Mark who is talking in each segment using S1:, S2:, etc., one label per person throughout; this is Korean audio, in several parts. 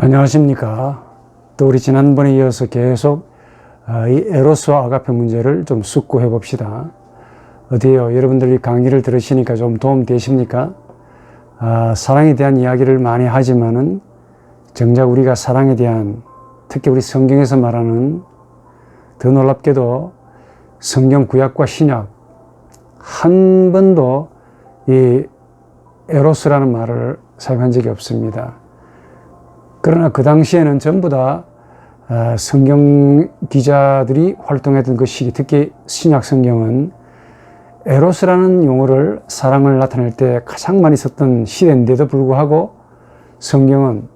S1: 안녕하십니까. 또 우리 지난번에 이어서 계속 이 에로스와 아가페 문제를 좀 숙고해 봅시다. 어때요? 여러분들이 강의를 들으시니까 좀 도움 되십니까? 사랑에 대한 이야기를 많이 하지만은 정작 우리가 사랑에 대한, 특히 우리 성경에서 말하는, 더 놀랍게도 성경 구약과 신약 한 번도 이 에로스라는 말을 사용한 적이 없습니다. 그러나 그 당시에는 전부 다 성경 기자들이 활동했던 그 시기, 특히 신약 성경은 에로스라는 용어를 사랑을 나타낼 때 가장 많이 썼던 시대인데도 불구하고 성경은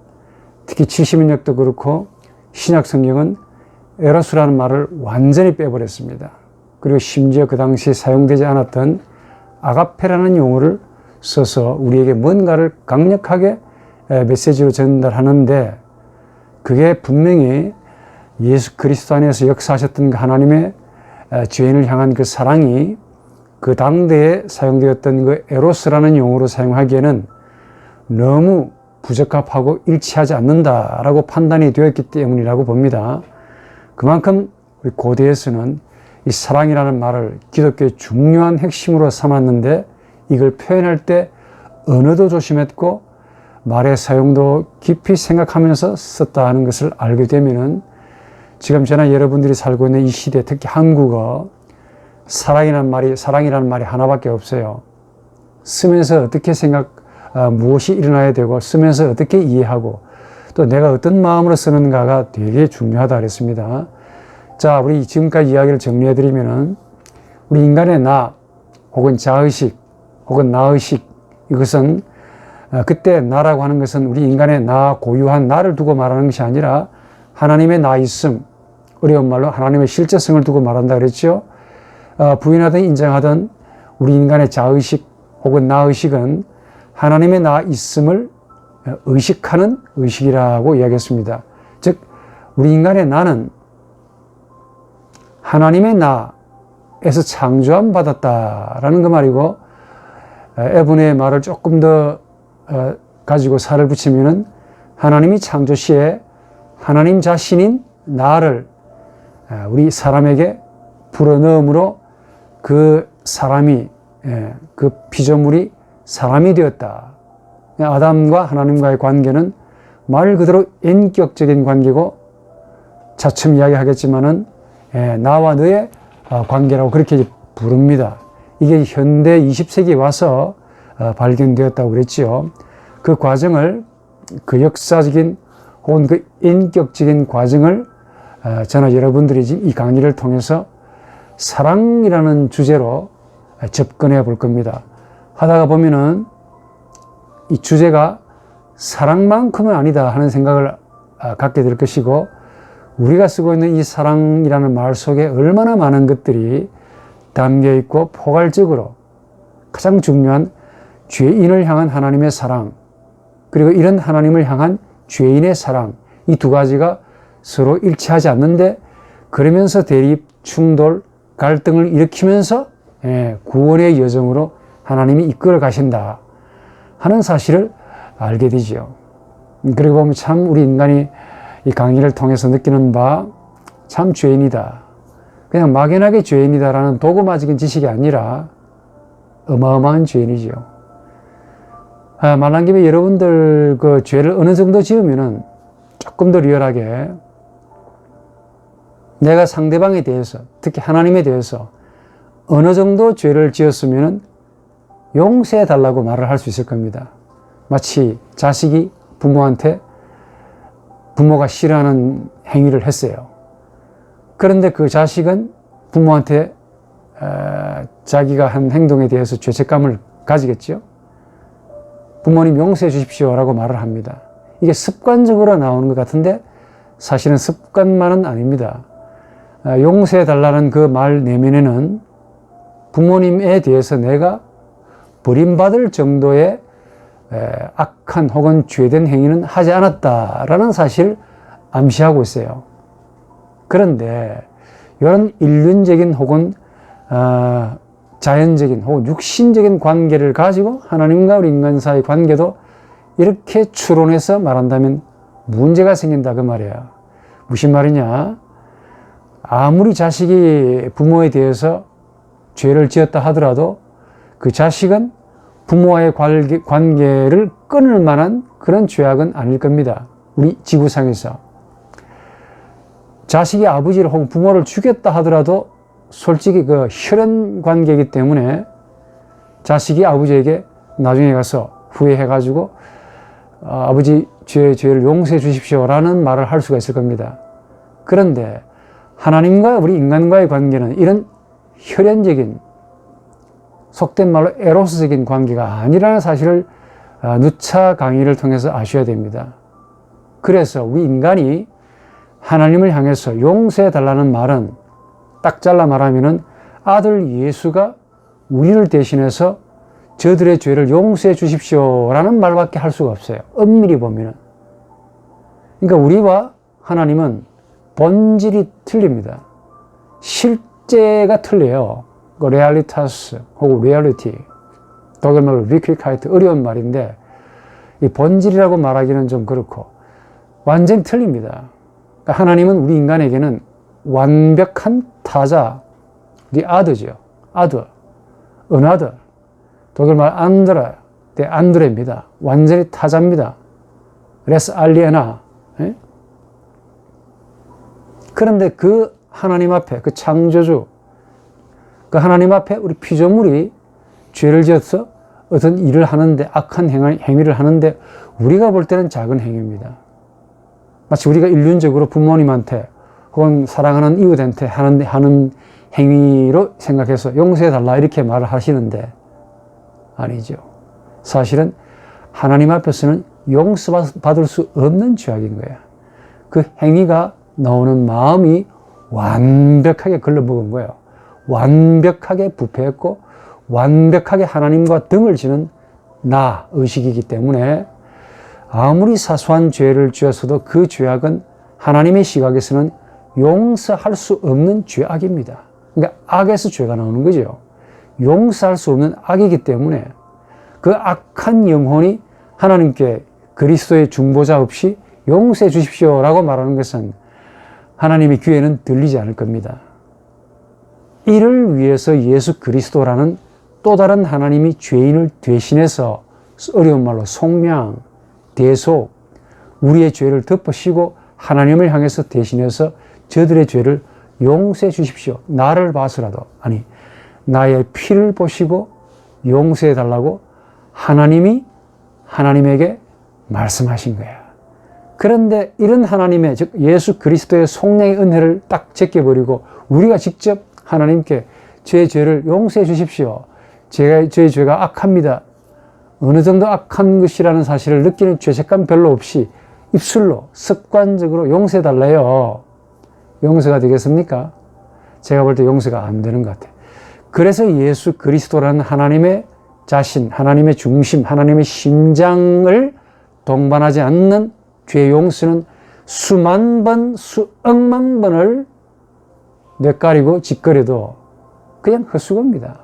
S1: 특히 70인역도 그렇고 신약 성경은 에로스라는 말을 완전히 빼버렸습니다. 그리고 심지어 그 당시에 사용되지 않았던 아가페라는 용어를 써서 우리에게 뭔가를 강력하게 메시지로 전달하는데, 그게 분명히 예수 그리스도 안에서 역사하셨던 하나님의 죄인을 향한 그 사랑이 그 당대에 사용되었던 그 에로스라는 용어로 사용하기에는 너무 부적합하고 일치하지 않는다라고 판단이 되었기 때문이라고 봅니다. 그만큼 우리 고대에서는 이 사랑이라는 말을 기독교의 중요한 핵심으로 삼았는데, 이걸 표현할 때 언어도 조심했고 말의 사용도 깊이 생각하면서 썼다 하는 것을 알게 되면은 지금 저나 여러분들이 살고 있는 이 시대, 특히 한국어, 사랑이라는 말이 하나밖에 없어요. 쓰면서 어떻게 무엇이 일어나야 되고, 쓰면서 어떻게 이해하고, 또 내가 어떤 마음으로 쓰는가가 되게 중요하다 그랬습니다. 자, 우리 지금까지 이야기를 정리해 드리면은, 우리 인간의 나, 혹은 자의식, 혹은 나의식, 이것은 그때 나라고 하는 것은 우리 인간의 나, 고유한 나를 두고 말하는 것이 아니라 하나님의 나 있음, 어려운 말로 하나님의 실제성을 두고 말한다 그랬죠. 부인하든 인정하든 우리 인간의 자의식 혹은 나의식은 하나님의 나 있음을 의식하는 의식이라고 이야기했습니다. 즉 우리 인간의 나는 하나님의 나에서 창조함 받았다라는 그 말이고, 에브네의 말을 조금 더 가지고 살을 붙이면은 하나님이 창조 시에 하나님 자신인 나를 우리 사람에게 불어넣음으로 그 사람이, 그 피조물이 사람이 되었다. 아담과 하나님과의 관계는 말 그대로 인격적인 관계고, 차츰 이야기하겠지만은 나와 너의 관계라고 그렇게 부릅니다. 이게 현대 20세기에 와서 발견되었다고 그랬지요. 그 과정을, 그 역사적인 혹은 그 인격적인 과정을 저나 여러분들이 이 강의를 통해서 사랑이라는 주제로 접근해 볼 겁니다. 하다가 보면은 이 주제가 사랑만큼은 아니다 하는 생각을 갖게 될 것이고, 우리가 쓰고 있는 이 사랑이라는 말 속에 얼마나 많은 것들이 담겨 있고, 포괄적으로 가장 중요한 죄인을 향한 하나님의 사랑, 그리고 이런 하나님을 향한 죄인의 사랑, 이 두 가지가 서로 일치하지 않는데, 그러면서 대립, 충돌, 갈등을 일으키면서 구원의 여정으로 하나님이 이끌어 가신다 하는 사실을 알게 되지요. 그리고 보면 참 우리 인간이 이 강의를 통해서 느끼는 바, 참 죄인이다, 그냥 막연하게 죄인이다라는 도구마적인 지식이 아니라 어마어마한 죄인이지요. 말한 김에 여러분들 그 죄를 어느 정도 지으면은 조금 더 리얼하게 내가 상대방에 대해서, 특히 하나님에 대해서 어느 정도 죄를 지었으면은 용서해 달라고 말을 할 수 있을 겁니다. 마치 자식이 부모한테 부모가 싫어하는 행위를 했어요. 그런데 그 자식은 부모한테 자기가 한 행동에 대해서 죄책감을 가지겠죠. 부모님 용서해 주십시오라고 말을 합니다. 이게 습관적으로 나오는 것 같은데 사실은 습관만은 아닙니다. 용서해 달라는 그 말 내면에는 부모님에 대해서 내가 버림받을 정도의 악한 혹은 죄된 행위는 하지 않았다라는 사실을 암시하고 있어요. 그런데 이런 인륜적인 혹은 자연적인 혹은 육신적인 관계를 가지고 하나님과 우리 인간 사이의 관계도 이렇게 추론해서 말한다면 문제가 생긴다 그 말이야. 무슨 말이냐? 아무리 자식이 부모에 대해서 죄를 지었다 하더라도 그 자식은 부모와의 관계를 끊을 만한 그런 죄악은 아닐 겁니다. 우리 지구상에서. 자식이 아버지를 혹은 부모를 죽였다 하더라도 솔직히 그 혈연 관계이기 때문에 자식이 아버지에게 나중에 가서 후회해가지고 아버지 죄를 용서해 주십시오라는 말을 할 수가 있을 겁니다. 그런데 하나님과 우리 인간과의 관계는 이런 혈연적인 속된 말로 에로스적인 관계가 아니라는 사실을 누차 강의를 통해서 아셔야 됩니다. 그래서 우리 인간이 하나님을 향해서 용서해 달라는 말은 딱 잘라 말하면은 아들 예수가 우리를 대신해서 저들의 죄를 용서해 주십시오라는 말밖에 할 수가 없어요. 엄밀히 보면은. 그러니까 우리와 하나님은 본질이 틀립니다. 실제가 틀려요. 그 레알리타스 혹은 리얼리티, 독일말로 위클카이트, 어려운 말인데 이 본질이라고 말하기는 좀 그렇고 완전히 틀립니다. 그러니까 하나님은 우리 인간에게는 완벽한 타자, the other죠. other, another, 독일말 안드레, the 안드레입니다. 완전히 타자입니다. 레스 알리에나. 그런데 그 하나님 앞에, 그 창조주, 그 하나님 앞에 우리 피조물이 죄를 지어서 어떤 일을 하는데, 악한 행위를 하는데 우리가 볼 때는 작은 행위입니다. 마치 우리가 일륜적으로 부모님한테 혹은 사랑하는 이웃한테 하는 행위로 생각해서 용서해달라 이렇게 말을 하시는데 아니죠. 사실은 하나님 앞에서는 용서받을 수 없는 죄악인 거야. 그 행위가 나오는 마음이 완벽하게 걸러먹은 거예요. 완벽하게 부패했고 완벽하게 하나님과 등을 지는 나 의식이기 때문에 아무리 사소한 죄를 지었어도 그 죄악은 하나님의 시각에서는 용서할 수 없는 죄악입니다. 그러니까 악에서 죄가 나오는 거죠. 용서할 수 없는 악이기 때문에 그 악한 영혼이 하나님께 그리스도의 중보자 없이 용서해 주십시오라고 말하는 것은 하나님의 귀에는 들리지 않을 겁니다. 이를 위해서 예수 그리스도라는 또 다른 하나님이 죄인을 대신해서 어려운 말로 속량, 대속, 우리의 죄를 덮으시고 하나님을 향해서 대신해서 저들의 죄를 용서해 주십시오. 나를 봐서라도, 아니 나의 피를 보시고 용서해 달라고 하나님이 하나님에게 말씀하신 거야. 그런데 이런 하나님의, 즉 예수 그리스도의 속량의 은혜를 딱 제껴버리고 우리가 직접 하나님께 제 죄를 용서해 주십시오. 제 죄가 악합니다. 어느 정도 악한 것이라는 사실을 느끼는 죄책감 별로 없이 입술로 습관적으로 용서해 달래요. 용서가 되겠습니까? 제가 볼 때 용서가 안 되는 것 같아요. 그래서 예수 그리스도라는 하나님의 자신, 하나님의 중심, 하나님의 심장을 동반하지 않는 죄 용서는 수만 번, 수억만 번을 뇌까리고 짓거려도 그냥 헛수고입니다.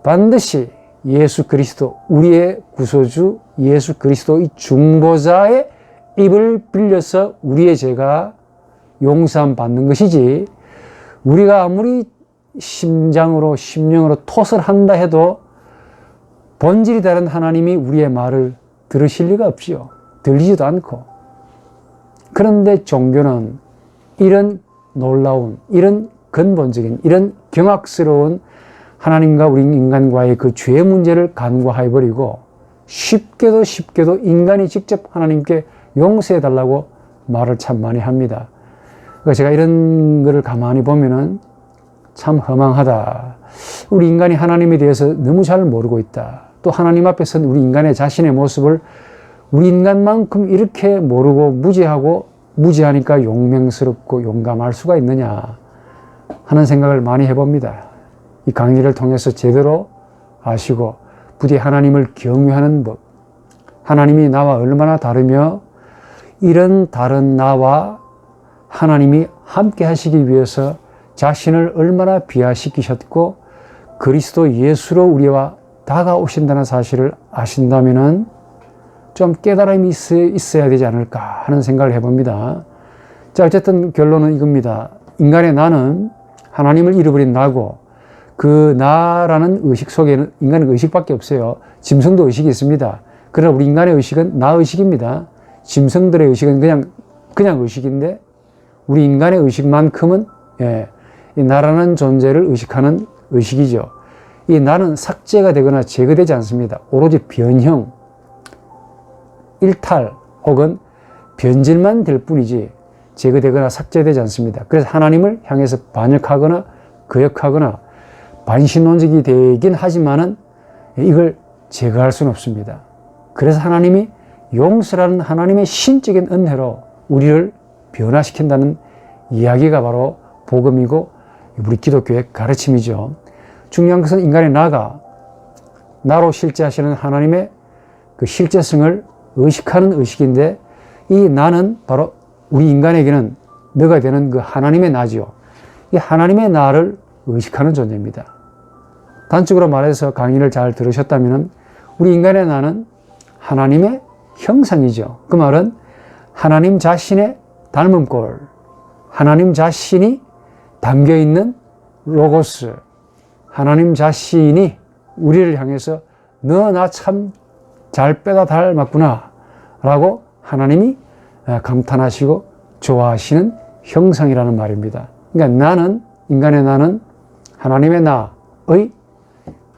S1: 반드시 예수 그리스도, 우리의 구소주 예수 그리스도의 중보자의 입을 빌려서 우리의 죄가 용서함 받는 것이지, 우리가 아무리 심장으로 심령으로 톳을 한다 해도 본질이 다른 하나님이 우리의 말을 들으실 리가 없지요. 들리지도 않고. 그런데 종교는 이런 놀라운, 이런 근본적인, 이런 경악스러운 하나님과 우리 인간과의 그 죄 문제를 간과해버리고 쉽게도 인간이 직접 하나님께 용서해달라고 말을 참 많이 합니다. 그러니까 제가 이런 거를 가만히 보면은 참 허망하다. 우리 인간이 하나님에 대해서 너무 잘 모르고 있다. 또 하나님 앞에서는 우리 인간의 자신의 모습을 우리 인간만큼 이렇게 모르고 무지하니까 용맹스럽고 용감할 수가 있느냐 하는 생각을 많이 해봅니다. 이 강의를 통해서 제대로 아시고 부디 하나님을 경외하는 법, 하나님이 나와 얼마나 다르며 이런 다른 나와 하나님이 함께 하시기 위해서 자신을 얼마나 비하시키셨고 그리스도 예수로 우리와 다가오신다는 사실을 아신다면은 좀 깨달음이 있어야 되지 않을까 하는 생각을 해봅니다. 자, 어쨌든 결론은 이겁니다. 인간의 나는 하나님을 잃어버린 나고, 그 나라는 의식 속에는 인간의 의식밖에 없어요. 짐승도 의식이 있습니다. 그러나 우리 인간의 의식은 나 의식입니다. 짐승들의 의식은 그냥 의식인데, 우리 인간의 의식만큼은 이 나라는 존재를 의식하는 의식이죠. 이 나는 삭제가 되거나 제거되지 않습니다. 오로지 변형, 일탈 혹은 변질만 될 뿐이지 제거되거나 삭제되지 않습니다. 그래서 하나님을 향해서 반역하거나 거역하거나 반신론적이 되긴 하지만은 이걸 제거할 수는 없습니다. 그래서 하나님이 용서라는 하나님의 신적인 은혜로 우리를 변화시킨다는 이야기가 바로 복음이고 우리 기독교의 가르침이죠. 중요한 것은 인간의 나로 실제하시는 하나님의 그 실제성을 의식하는 의식인데, 이 나는 바로 우리 인간에게는 너가 되는 그 하나님의 나지요. 이 하나님의 나를 의식하는 존재입니다. 단적으로 말해서 강의를 잘 들으셨다면 우리 인간의 나는 하나님의 형상이죠. 그 말은 하나님 자신의 닮음꼴, 하나님 자신이 담겨있는 로고스, 하나님 자신이 우리를 향해서 너 나 참 잘 빼다 닮았구나 라고 하나님이 감탄하시고 좋아하시는 형상이라는 말입니다. 그러니까 나는, 인간의 나는 하나님의 나의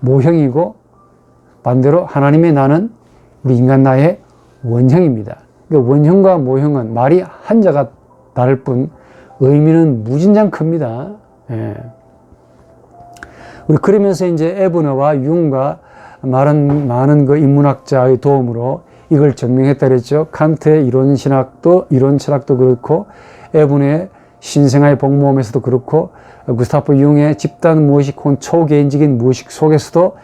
S1: 모형이고, 반대로 하나님의 나는 우리 인간 나의 원형입니다. 그러니까 원형과 모형은 말이 한자가 다를 뿐 의미는 무진장 큽니다. 우리 그러면서 이제 에브너와 융과 많은 그 인문학자의 도움으로 이걸 증명했다 그랬죠. 칸트의 이론 철학도 그렇고, 에브너의 신생아의 복모험에서도 그렇고, 구스타프 융의 집단 무의식 혹은 초개인적인 무의식 속에서도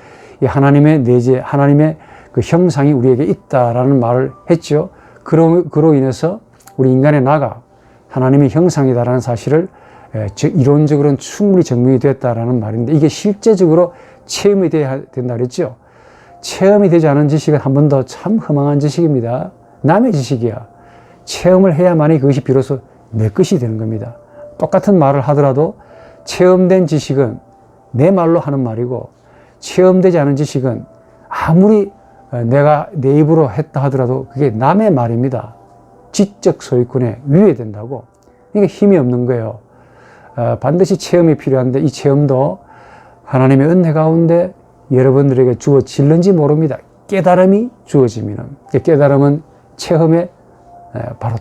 S1: 이 하나님의 내재, 하나님의 그 형상이 우리에게 있다라는 말을 했죠. 그로 인해서 우리 인간의 나가 하나님의 형상이다라는 사실을 이론적으로는 충분히 증명이 됐다라는 말인데, 이게 실제적으로 체험이 돼야 된다 그랬죠. 체험이 되지 않은 지식은 한 번 더 참 허망한 지식입니다. 남의 지식이야. 체험을 해야만이 그것이 비로소 내 것이 되는 겁니다. 똑같은 말을 하더라도 체험된 지식은 내 말로 하는 말이고, 체험되지 않은 지식은 아무리 내가 내 입으로 했다 하더라도 그게 남의 말입니다. 지적 소유권에 위배된다고. 이게 힘이 없는 거예요. 반드시 체험이 필요한데, 이 체험도 하나님의 은혜 가운데 여러분들에게 주어질는지 모릅니다. 깨달음이 주어지면, 깨달음은 체험의 바로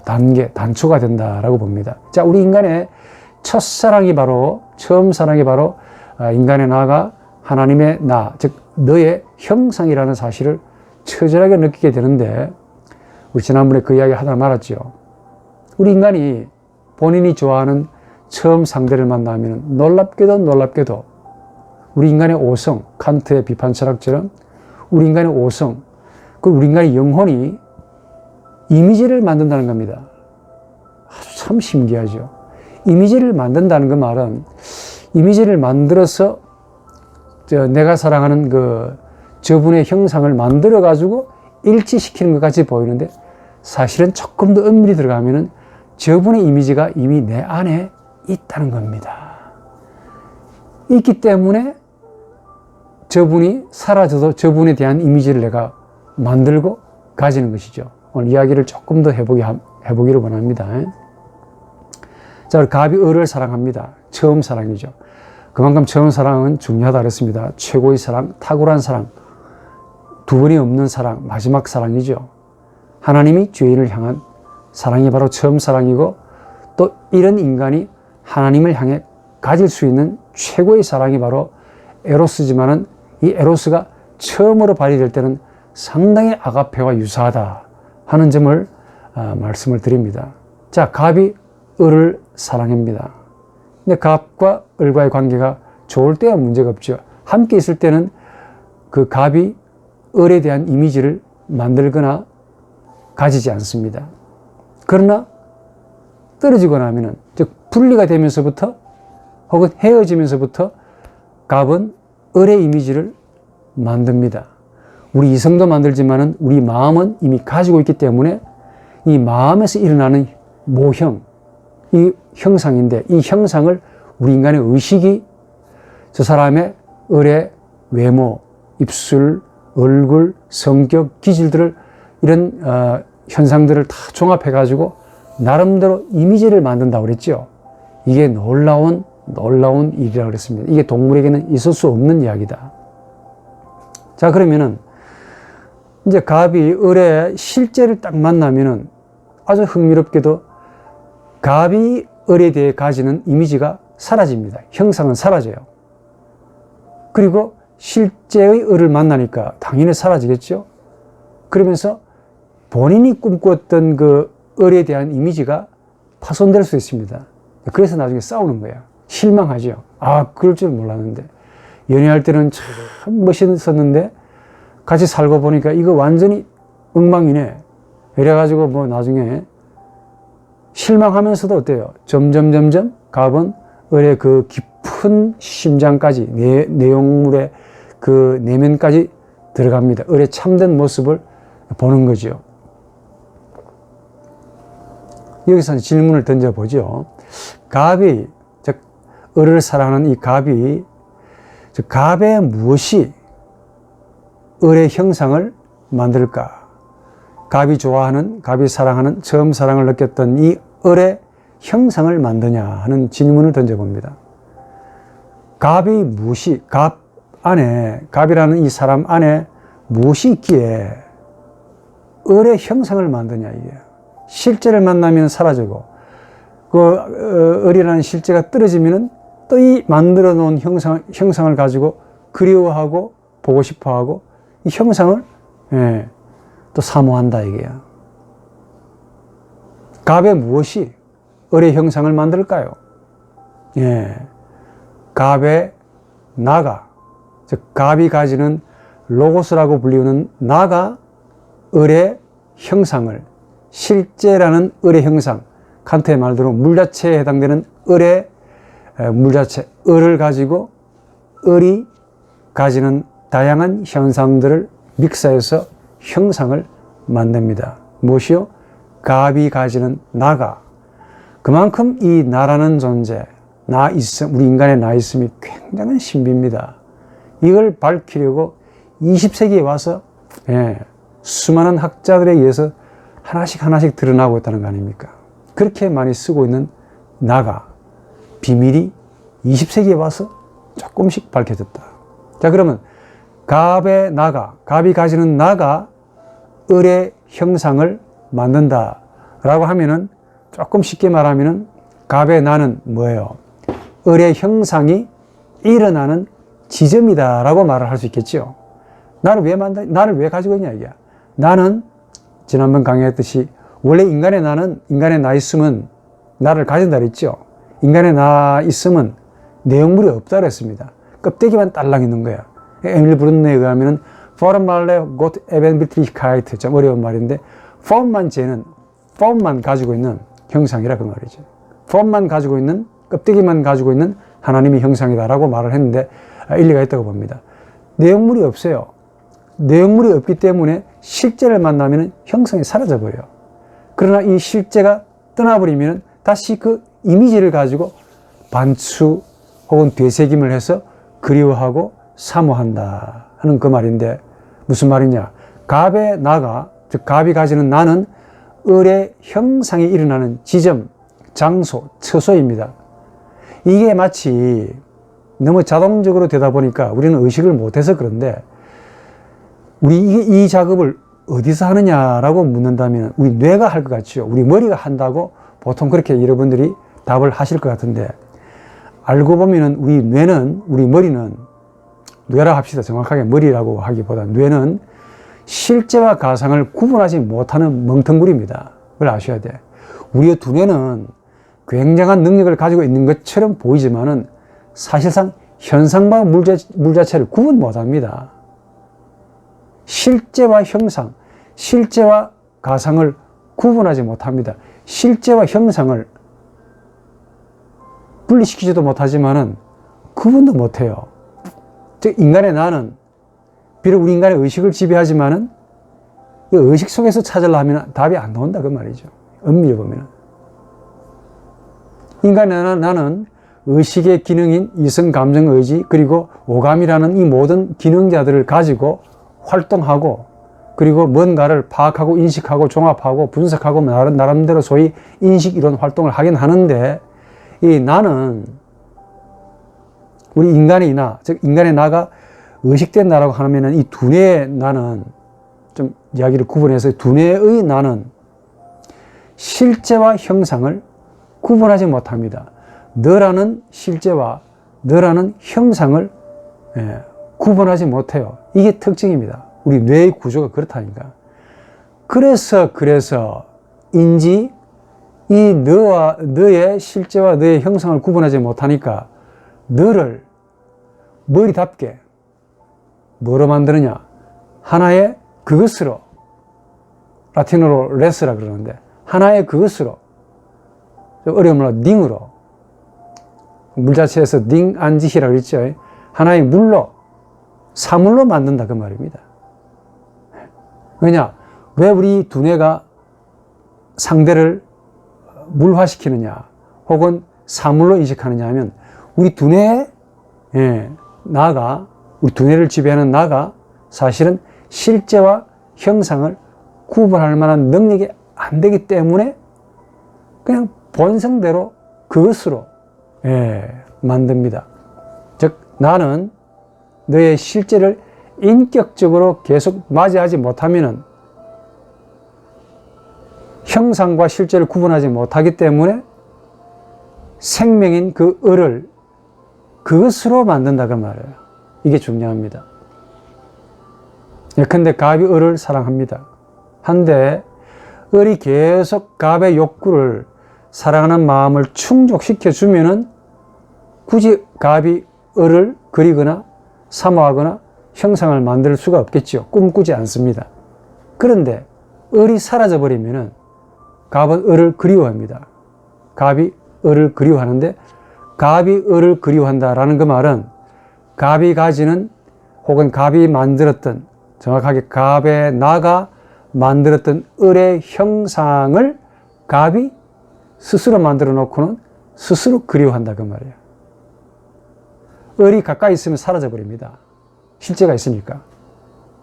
S1: 단초가 된다라고 봅니다. 자, 우리 인간의 첫사랑이 바로, 처음 사랑이 바로 인간의 나가 하나님의 나, 즉 너의 형상이라는 사실을 처절하게 느끼게 되는데, 우리 지난번에 그 이야기 하다 말았죠. 우리 인간이 본인이 좋아하는 처음 상대를 만나면 놀랍게도 우리 인간의 오성, 칸트의 비판 철학처럼 우리 인간의 오성, 그리고 우리 인간의 영혼이 이미지를 만든다는 겁니다. 아주 참 신기하죠. 이미지를 만든다는 그 말은, 이미지를 만들어서 내가 사랑하는 저분의 형상을 만들어 가지고 일치시키는 것 같이 보이는데, 사실은 조금 더 엄밀히 들어가면은 저분의 이미지가 이미 내 안에 있다는 겁니다. 있기 때문에 저분이 사라져도 저분에 대한 이미지를 내가 만들고 가지는 것이죠. 오늘 이야기를 조금 더 해보기를 원합니다. 자, 우리 갑이 을을 사랑합니다. 처음 사랑이죠. 그만큼 처음 사랑은 중요하다 그랬습니다. 최고의 사랑, 탁월한 사랑, 두 번이 없는 사랑, 마지막 사랑이죠. 하나님이 죄인을 향한 사랑이 바로 처음 사랑이고, 또 이런 인간이 하나님을 향해 가질 수 있는 최고의 사랑이 바로 에로스지만은, 이 에로스가 처음으로 발휘될 때는 상당히 아가페와 유사하다 하는 점을 말씀을 드립니다. 자, 갑이 을을 사랑합니다. 근데 갑과 을과의 관계가 좋을 때야 문제가 없죠. 함께 있을 때는 그 갑이 을에 대한 이미지를 만들거나 가지지 않습니다. 그러나 떨어지고 나면은, 즉 분리가 되면서부터 혹은 헤어지면서부터 갑은 을의 이미지를 만듭니다. 우리 이성도 만들지만은 우리 마음은 이미 가지고 있기 때문에 이 마음에서 일어나는 모형, 이 형상인데 이 형상을 우리 인간의 의식이 저 사람의 의뢰, 외모, 입술, 얼굴, 성격, 기질들을 이런 현상들을 다 종합해 가지고 나름대로 이미지를 만든다고 그랬죠. 이게 놀라운 일이라고 그랬습니다. 이게 동물에게는 있을 수 없는 이야기다. 자, 그러면은 이제 갑이 을의 실제를 딱 만나면은 아주 흥미롭게도 갑이 을에 대해 가지는 이미지가 사라집니다. 형상은 사라져요. 그리고 실제의 을을 만나니까 당연히 사라지겠죠. 그러면서 본인이 꿈꾸었던 그 을에 대한 이미지가 파손될 수 있습니다. 그래서 나중에 싸우는 거야. 실망하죠. 아, 그럴 줄 몰랐는데. 연애할 때는 참 멋있었는데 같이 살고 보니까 이거 완전히 엉망이네. 이래가지고 뭐 나중에 실망하면서도 어때요? 점점 갑은 을의 그 깊은 심장까지, 내용물의 그 내면까지 들어갑니다. 을의 참된 모습을 보는 거죠. 여기서 질문을 던져보죠. 갑이, 즉, 을을 사랑하는 이 갑이, 즉, 갑의 무엇이 을의 형상을 만들까? 갑이 좋아하는, 갑이 사랑하는, 처음 사랑을 느꼈던 이 을의 형상을 만드냐 하는 질문을 던져봅니다. 갑이 무엇이, 갑 안에, 갑이라는 이 사람 안에 무엇이 있기에 을의 형상을 만드냐, 이게. 실제를 만나면 사라지고, 을이라는 실제가 떨어지면은 또 이 만들어 놓은 형상을 가지고 그리워하고 보고 싶어 하고 이 형상을, 또 사모한다, 이게야. 갑의 무엇이 을의 형상을 만들까요? 갑의 나가, 즉, 갑이 가지는 로고스라고 불리우는 나가 을의 형상을, 실제라는 을의 형상, 칸트의 말대로 물자체에 해당되는 을의 물자체, 을을 가지고 을이 가지는 다양한 현상들을 믹서해서 형상을 만듭니다. 무엇이요? 갑이 가지는 나가. 그만큼 이 나라는 존재, 나 있음, 우리 인간의 나 있음이 굉장한 신비입니다. 이걸 밝히려고 20세기에 와서 수많은 학자들에 의해서 하나씩 드러나고 있다는 거 아닙니까? 그렇게 많이 쓰고 있는 나가, 비밀이 20세기에 와서 조금씩 밝혀졌다. 자, 그러면 갑의 나가, 갑이 가지는 나가 을의 형상을 만든다라고 하면은 조금 쉽게 말하면은 갑의 나는 뭐예요? 을의 형상이 일어나는 지점이다라고 말을 할 수 있겠죠. 나를 왜 가지고 있냐, 이게. 나는 지난번 강의했듯이 원래 인간의 나는, 인간의 나 있음은 나를 가진다 그랬죠. 인간의 나 있음은 내용물이 없다 그랬습니다. 껍데기만 딸랑 있는 거야. 에밀 브룬너에 의하면은 포르말레 got eventuality, 좀 어려운 말인데 폼만 가지고 있는 형상이라 그 말이죠. 폼만 가지고 있는, 껍데기만 가지고 있는 하나님의 형상이다라고 말을 했는데 일리가 있다고 봅니다. 내용물이 없어요. 내용물이 없기 때문에 실제를 만나면 형상이 사라져버려요. 그러나 이 실제가 떠나버리면 다시 그 이미지를 가지고 반추 혹은 되새김을 해서 그리워하고 사모한다 하는 그 말인데 무슨 말이냐. 갑의 나가, 즉 갑이 가지는 나는 을의 형상이 일어나는 지점, 장소, 처소입니다. 이게 마치 너무 자동적으로 되다 보니까 우리는 의식을 못해서 그런데 우리 이 작업을 어디서 하느냐라고 묻는다면 우리 뇌가 할 것 같죠. 우리 머리가 한다고 보통 그렇게 여러분들이 답을 하실 것 같은데 알고 보면은 우리 머리는 뇌라 합시다. 정확하게 머리라고 하기보다 뇌는 실제와 가상을 구분하지 못하는 멍텅구리입니다. 그걸 아셔야 돼. 우리의 두뇌는 굉장한 능력을 가지고 있는 것처럼 보이지만은 사실상 현상과 물 자체를 구분 못합니다. 실제와 형상, 실제와 가상을 구분하지 못합니다. 실제와 형상을 분리시키지도 못하지만은 구분도 못해요. 즉 인간의 나는 비록 우리 인간의 의식을 지배하지만은 이 의식 속에서 찾으려 하면 답이 안 나온다 그 말이죠. 엄밀히 보면은. 인간의 나는 의식의 기능인 이성, 감정, 의지 그리고 오감이라는 이 모든 기능자들을 가지고 활동하고 그리고 뭔가를 파악하고 인식하고 종합하고 분석하고 나름대로 소위 인식 이론 활동을 하긴 하는데 이 나는 우리 인간의 나, 즉 인간의 나가 의식된 나라고 하면은 이 두뇌의 나는 좀 이야기를 구분해서 두뇌의 나는 실제와 형상을 구분하지 못합니다. 너라는 실제와 너라는 형상을 구분하지 못해요. 이게 특징입니다. 우리 뇌의 구조가 그렇다니까. 그래서 인지 이 너의 실제와 너의 형상을 구분하지 못하니까 너를 머리답게 뭐로 만드느냐? 하나의 그것으로, 라틴어로 레스라 그러는데 하나의 그것으로, 어려운 말로 닝으로, 물자체에서 닝 안지히라고 했죠. 하나의 물로, 사물로 만든다 그 말입니다. 왜냐? 왜 우리 두뇌가 상대를 물화시키느냐 혹은 사물로 인식하느냐 하면 우리 두뇌의 나가, 우리 두뇌를 지배하는 나가 사실은 실제와 형상을 구분할 만한 능력이 안 되기 때문에 그냥 본성대로 그것으로 만듭니다. 즉 나는 너의 실제를 인격적으로 계속 맞이하지 못하면은 형상과 실제를 구분하지 못하기 때문에 생명인 그 을을 그것으로 만든다 그 말이에요. 이게 중요합니다. 예컨대 갑이 을을 사랑합니다. 한데 을이 계속 갑의 욕구를 사랑하는 마음을 충족시켜 주면은 굳이 갑이 을을 그리거나 사모하거나 형상을 만들 수가 없겠죠. 꿈꾸지 않습니다. 그런데 을이 사라져 버리면은 갑은 을을 그리워합니다. 갑이 을을 그리워하는데 갑이 을을 그리워한다라는 그 말은 갑이 가지는 혹은 갑이 만들었던, 정확하게 갑의 나가 만들었던 을의 형상을 갑이 스스로 만들어 놓고는 스스로 그리워한다 그 말이에요. 을이 가까이 있으면 사라져 버립니다. 실제가 있으니까.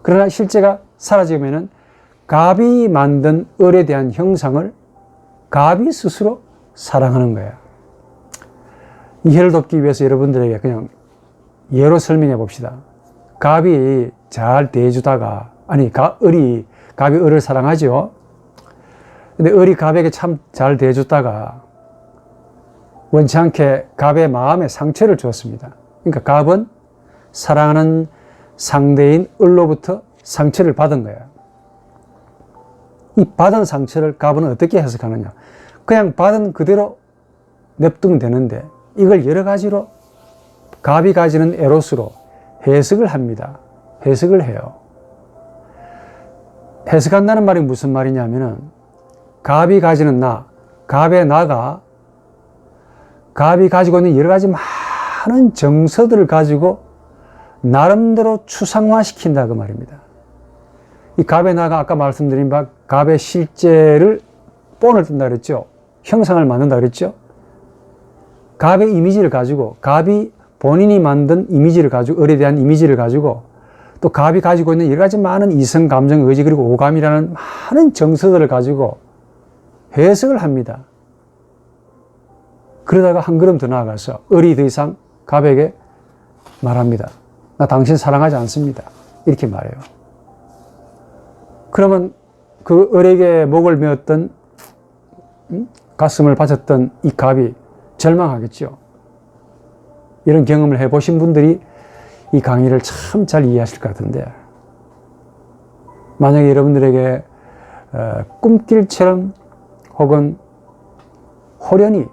S1: 그러나 실제가 사라지면은 갑이 만든 을에 대한 형상을 갑이 스스로 사랑하는 거예요. 이해를 돕기 위해서 여러분들에게 그냥 예로 설명해 봅시다. 갑이 잘 대해주다가, 갑이 을을 사랑하죠. 근데 을이 갑에게 참 잘 대해줬다가 원치 않게 갑의 마음에 상처를 주었습니다. 그러니까 갑은 사랑하는 상대인 을로부터 상처를 받은 거예요. 이 받은 상처를 갑은 어떻게 해석하느냐? 그냥 받은 그대로 냅두면 되는데 이걸 여러 가지로 갑이 가지는 에로스로 해석을 합니다. 해석을 해요. 해석한다는 말이 무슨 말이냐면은 갑이 가지는 나, 갑의 나가 갑이 가지고 있는 여러 가지 많은 정서들을 가지고 나름대로 추상화시킨다 그 말입니다. 이 갑의 나가 아까 말씀드린 바 갑의 실제를 본을 뜬다 그랬죠. 형상을 만든다 그랬죠. 갑의 이미지를 가지고 갑이 본인이 만든 이미지를 가지고 을에 대한 이미지를 가지고 또 갑이 가지고 있는 여러 가지 많은 이성, 감정, 의지 그리고 오감이라는 많은 정서들을 가지고 해석을 합니다. 그러다가 한 걸음 더 나아가서 을이 더 이상 갑에게 말합니다. 나 당신 사랑하지 않습니다. 이렇게 말해요. 그러면 그 을에게 목을 메었던 가슴을 바쳤던 이 갑이 절망하겠죠. 이런 경험을 해보신 분들이 이 강의를 참 잘 이해하실 것 같은데 만약에 여러분들에게 꿈길처럼 혹은 호련히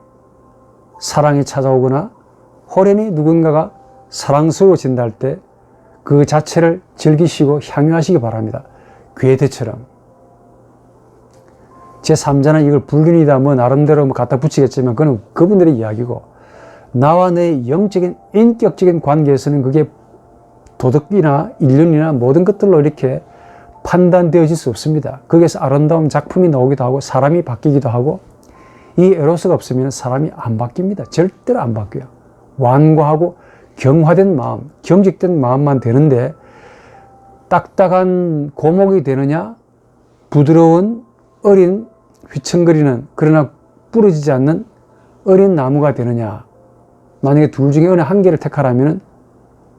S1: 사랑이 찾아오거나 호련히 누군가가 사랑스러워진다 할 때 그 자체를 즐기시고 향유하시기 바랍니다. 괴대처럼. 제3자는 이걸 불륜이다 뭐 나름대로 뭐 갖다 붙이겠지만 그건 그분들의 이야기고 나와 내 영적인 인격적인 관계에서는 그게 도덕이나 인륜이나 모든 것들로 이렇게 판단되어질 수 없습니다. 거기에서 아름다운 작품이 나오기도 하고 사람이 바뀌기도 하고, 이 에로스가 없으면 사람이 안 바뀝니다. 절대로 안 바뀌어요. 완고하고 경화된 마음, 경직된 마음만 되는데, 딱딱한 고목이 되느냐, 부드러운 어린 휘청거리는 그러나 부러지지 않는 어린 나무가 되느냐. 만약에 둘 중에 어느 한 개를 택하라면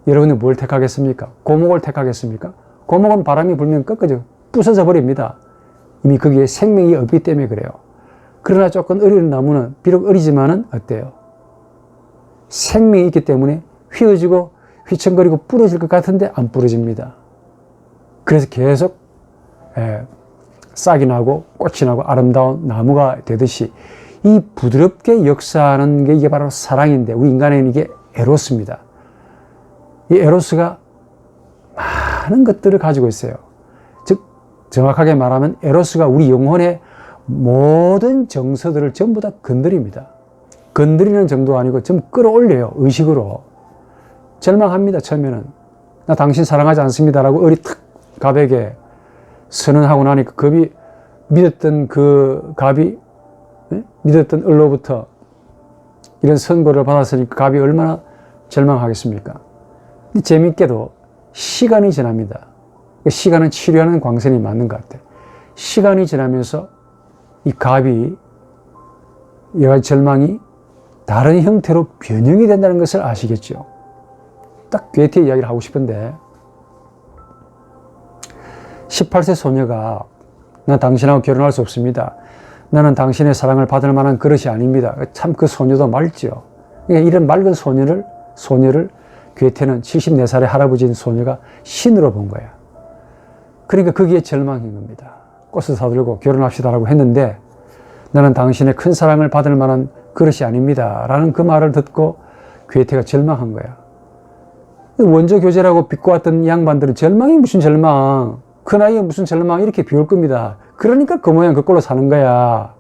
S1: 여러분이 뭘 택하겠습니까? 고목을 택하겠습니까? 고목은 바람이 불면 꺾어져 부서져 버립니다. 이미 거기에 생명이 없기 때문에 그래요. 그러나 조금 어린 나무는 비록 어리지만은 어때요? 생명이 있기 때문에 휘어지고 휘청거리고 부러질 것 같은데 안 부러집니다. 그래서 계속 싹이 나고 꽃이 나고 아름다운 나무가 되듯이 이 부드럽게 역사하는 게 이게 바로 사랑인데, 우리 인간에는 이게 에로스입니다. 이 에로스가 많은 것들을 가지고 있어요. 즉 정확하게 말하면 에로스가 우리 영혼의 모든 정서들을 전부 다 건드립니다. 건드리는 정도가 아니고 좀 끌어올려요. 의식으로. 절망합니다. 처음에는. 나 당신 사랑하지 않습니다라고 어리 탁 갑에게 선언하고 나니까 겁이, 믿었던 그 갑이, 믿었던 을로부터 이런 선고를 받았으니까 갑이 얼마나 절망하겠습니까? 재밌게도 시간이 지납니다. 시간은 치료하는 광선이 맞는 것 같아요. 시간이 지나면서 이 갑이, 여러 가지 절망이 다른 형태로 변형이 된다는 것을 아시겠죠? 딱 괴테 이야기를 하고 싶은데, 18세 소녀가 나 당신하고 결혼할 수 없습니다. 나는 당신의 사랑을 받을 만한 그릇이 아닙니다. 참 그 소녀도 맑죠. 이런 맑은 소녀를 괴테는 74살의 할아버지인 소녀가 신으로 본 거야. 그러니까 거기에 절망인 겁니다. 꽃을 사들고 결혼합시다라고 했는데, 나는 당신의 큰 사랑을 받을 만한 그릇이 아닙니다 라는 그 말을 듣고 괴테가 절망한 거야. 원조 교제라고 비꼬았던 양반들은 절망이 무슨 절망, 그 나이에 무슨 절망, 이렇게 비울 겁니다. 그러니까 그 모양 그 꼴로 사는 거야.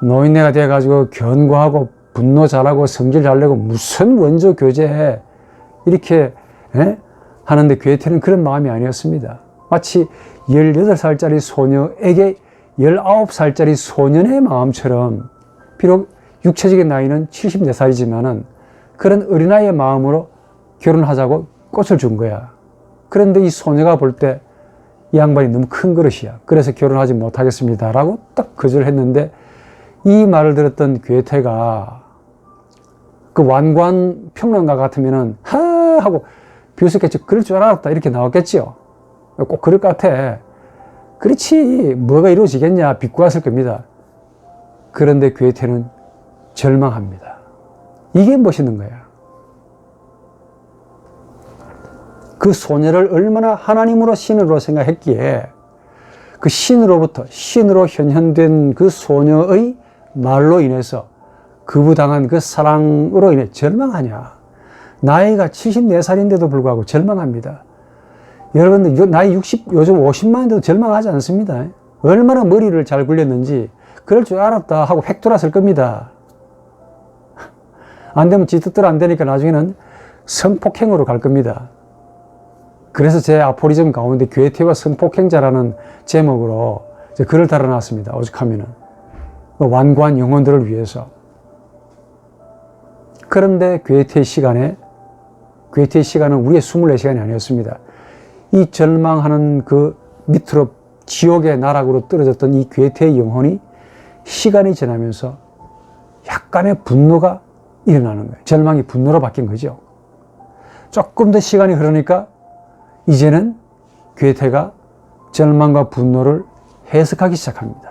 S1: 노인네가 돼가지고 견고하고 분노 잘하고 성질 잘 내고 무슨 원조 교제 이렇게 하는데, 괴테는 그런 마음이 아니었습니다. 마치 18살짜리 소녀에게 19살짜리 소년의 마음처럼, 비록 육체적인 나이는 74살이지만은 그런 어린아이의 마음으로 결혼하자고 꽃을 준 거야. 그런데 이 소녀가 볼 때 이 양반이 너무 큰 그릇이야. 그래서 결혼하지 못하겠습니다 라고 딱 거절했는데, 이 말을 들었던 괴테가 그 완고한 평론가 같으면은 하 하고 비웃었겠죠. 그럴 줄 알았다 이렇게 나왔겠죠. 꼭 그럴 것 같아. 그렇지 뭐가 이루어지겠냐 비꼬았을 겁니다. 그런데 괴테는 절망합니다. 이게 멋있는 거야. 그 소녀를 얼마나 하나님으로 신으로 생각했기에 그 신으로부터 신으로 현현된 그 소녀의 말로 인해서 거부당한 그 사랑으로 인해 절망하냐. 나이가 74살인데도 불구하고 절망합니다. 여러분들 나이 60, 요즘 50만인데도 절망하지 않습니다. 얼마나 머리를 잘 굴렸는지 그럴 줄 알았다 하고 획 돌았을 겁니다. 안 되면 지 뜻대로 안 되니까 나중에는 성폭행으로 갈 겁니다. 그래서 제 아포리즘 가운데 괴테와 성폭행자라는 제목으로 글을 달아놨습니다. 오죽하면은 완고한 영혼들을 위해서. 그런데 괴테의 시간은 우리의 24시간이 아니었습니다. 이 절망하는 그 밑으로 지옥의 나락으로 떨어졌던 이 괴테의 영혼이 시간이 지나면서 약간의 분노가 일어나는 거예요. 절망이 분노로 바뀐 거죠. 조금 더 시간이 흐르니까 이제는 괴테가 절망과 분노를 해석하기 시작합니다.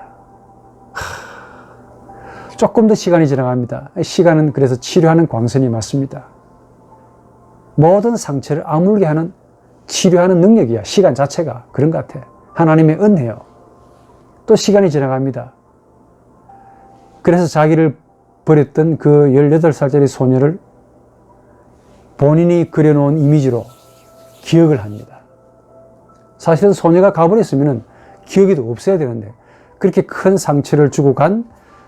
S1: 조금 더 시간이 지나갑니다. 시간은 그래서 치료하는 광선이 맞습니다. 모든 상처를 아물게 하는, 치료하는 능력이야. 시간 자체가 그런 것 같아. 하나님의 은혜요. 또 시간이 지나갑니다. 그래서 자기를 버렸던 그 18살짜리 소녀를 본인이 그려놓은 이미지로 기억을 합니다. 사실은 소녀가 가버렸으면 기억이 없어야 되는데 그렇게 큰 상처를 주고 간